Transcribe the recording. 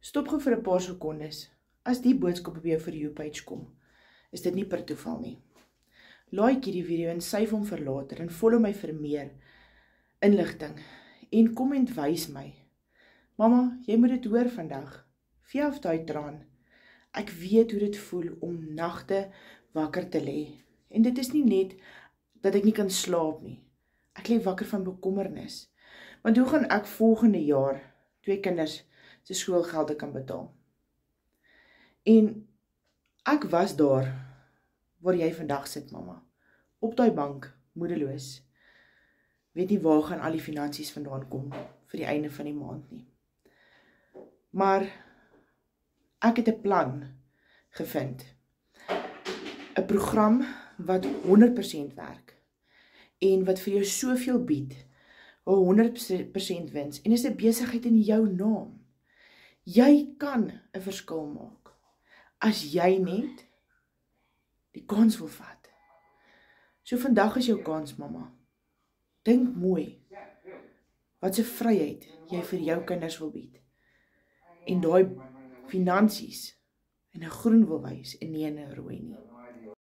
Stop gou vir 'n paar sekondes. As die boodskap op jou For You page kom, is dit nie per toeval nie. Like hierdie video en save hom vir later en follow my vir meer inligting en kom en wys my. Mamma, jy moet dit hoor vandag. Vee af daai traan. Ek weet hoe dit voel om nagte wakker te lê. En dit is nie net dat ek nie kan slaap nie. Ek lê wakker van bekommernis. Want hoe gaan ek volgende jaar 2 kinders se skoolgelde kan betaal? En ek was daar waar jy vandag sit, mamma. Op daai bank, moedeloos. Weet nie waar gaan al die finansies vandaan kom vir die einde van die maand nie. Maar ek het 'n plan gevind. 'n Program wat 100% werk en wat vir jou soveel bied, 'n 100% wins en is 'n besigheid in jou naam. Jy kan 'n verskil maak as jy net die kans wil vat. So vandag is jou kans, mamma. Dink mooi wat 'n vryheid jy vir jou kinders wil bied en daai finansies in 'n groen wil wys en nie in 'n rooi nie.